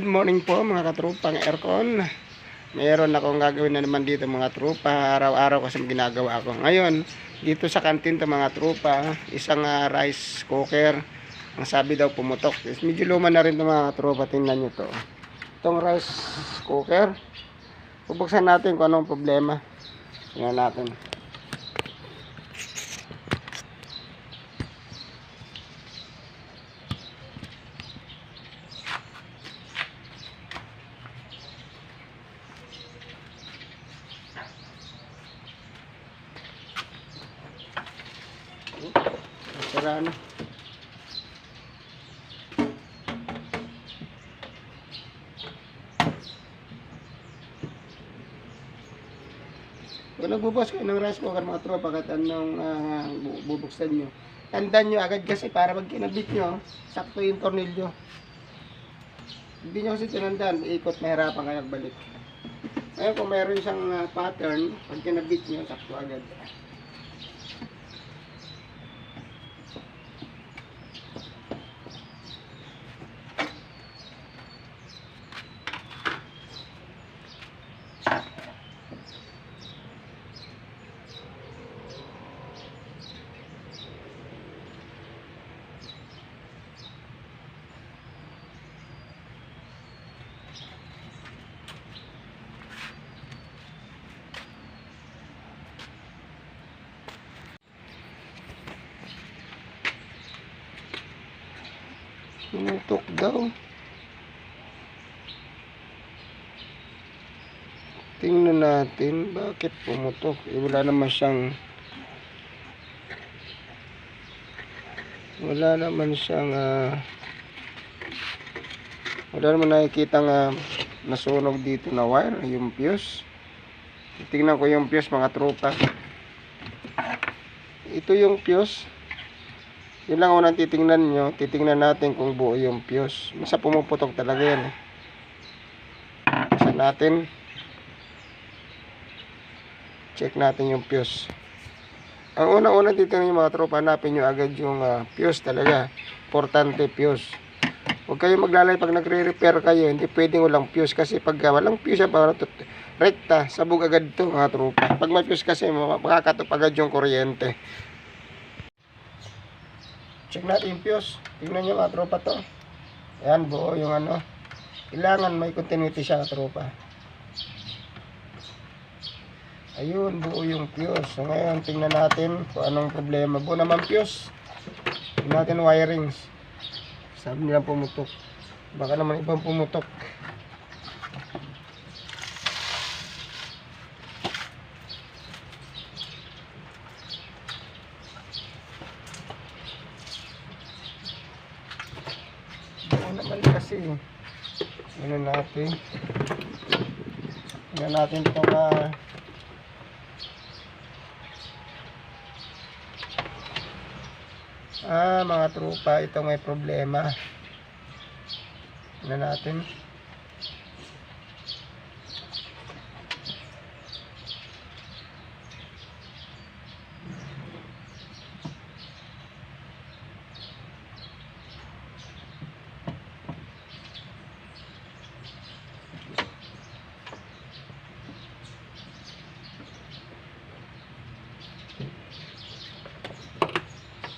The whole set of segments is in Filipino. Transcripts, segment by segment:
morning po mga katropang aircon. Meron akong gagawin na naman dito mga tropa. Araw-araw kasi ginagawa ko. Ngayon, dito sa kantin to mga tropa, isang rice cooker. Ang sabi daw pumutok. Medyo luma na rin to mga tropa. Tingnan nyo to. Itong rice cooker. Bubuksan natin kung anong problema. Tingnan natin. Sira na. Kung nagbubukas kayo ng rice cooker mga tropa, kahit anong bubuksan nyo, tandaan nyo agad kasi para pag kinabit nyo, sakto yung tornilyo. Hindi nyo kasi tinandaan, ikot, mahirapan kayo balik. Ngayon kung mayroon siyang pattern, pag kinabit nyo, sakto agad. Pumutok daw. Tingnan natin bakit pumutok. Wala naman siyang wala naman nakikita nga nasunog dito na wire, yung fuse. Tingnan ko yung fuse mga tropa. Ito yung fuse. Yun lang unang titingnan nyo. Titingnan natin kung buo yung fuse. Masa pumuputok talaga yan. Isa natin. Check natin yung fuse. Ang unang titingnan nyo mga tropa, hanapin nyo agad yung fuse talaga. Importante fuse. Huwag kayo maglalay pag nagre-repair kayo. Hindi pwedeng walang fuse. Kasi pag walang fuse, rekta, sabog agad to mga tropa. Pag may fuse kasi, makakatop agad yung kuryente. Check natin yung fuse. Tingnan nyo mga tropa to. Ayan, buo yung kailangan may continuity siya mga tropa. Ayun, buo yung fuse. So ngayon, tingnan natin kung anong problema. Buo naman fuse. Tingnan natin wirings. Sabi nila pumutok. Baka naman ibang pumutok. Naman kasi tingnan natin itong mga tropa, ito may problema. Tingnan natin.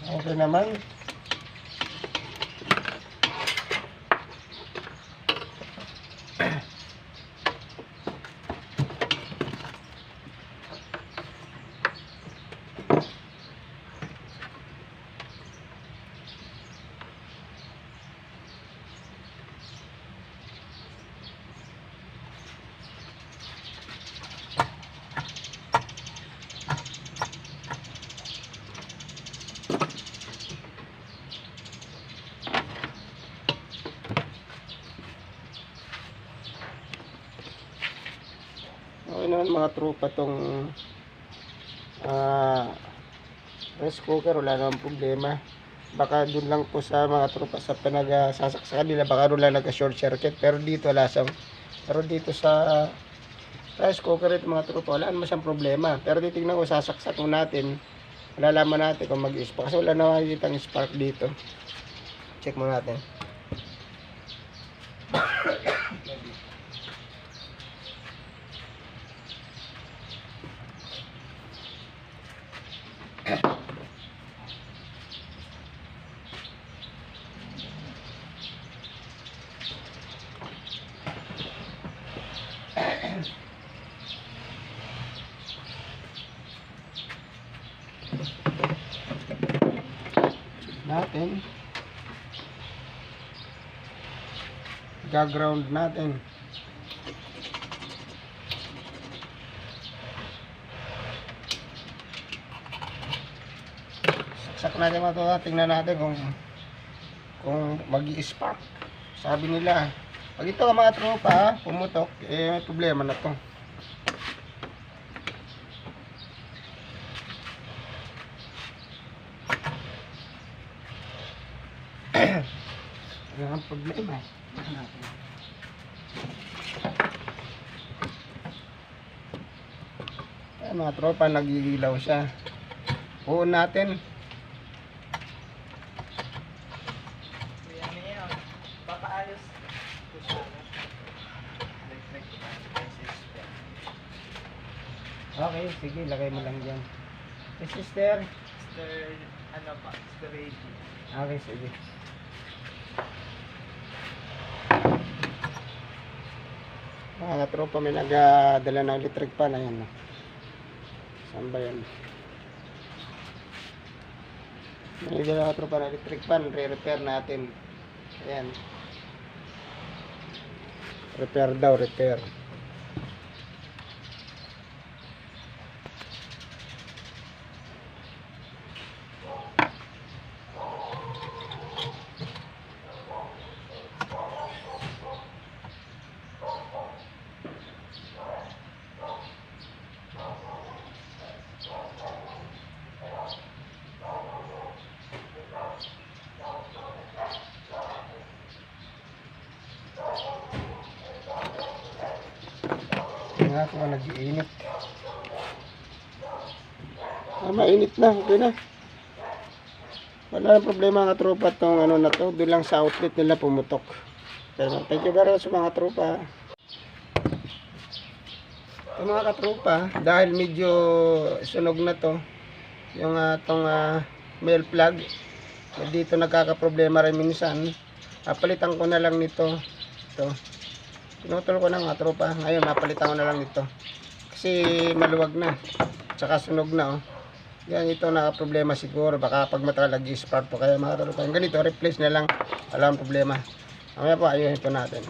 Okay naman. Okay naman mga tropa tong rice cooker, wala naman problema. Baka dun lang po sa mga tropa sa pinagsasak sa kanila, baka dun lang nagka-short circuit. Pero dito pero dito sa rice cooker ito mga tropa, wala naman siyang problema. Pero titignan ko, sasaksak mo natin, malalaman natin kung mag-spark. Kasi wala na makikita ng spark dito. Check mo natin. natin. Gaground natin. Saksak natin mga tropa. Tingnan natin kung mag-i-spark. Sabi nila, pag ito ang mga tropa pumutok, may problema na to. Yan ang problema. Ayan mga tropa, nagigilaw siya. Puun natin. Papaayos ko siya. Electric system. Okay, sige, lagay mo lang dyan. Sister. Sister, ano pa? Sister Reggie. Okay, sige. Mga tropa, may nagdala ng electric pan. Ayan. Saan ba yan? May nagdala ng tropa ng electric pan. Re-repair natin. Ayan. Repair daw, repair. Nga ako nag-iinit. Mainit na, okay na. Wala nang problema mga tropa tong ano na to. Doon lang sa outlet nila pumutok. Pero thank you very much mga tropa. Ito mga katropa, dahil medyo sunog na to, yung tong male plug, dito nagkakaproblema rin minsan. Palitan ko na lang nito. Ito. Pinutol ko na mga tropa. Ngayon, napalitan ko na lang nito. Kasi maluwag na. Tsaka sunog na, oh. Yan, ito nakaproblema siguro. Baka pag matagal nag-spark to. Kaya mga tropa, yung ganito, replace na lang. Walang problema. Mamaya po, ayun ito natin.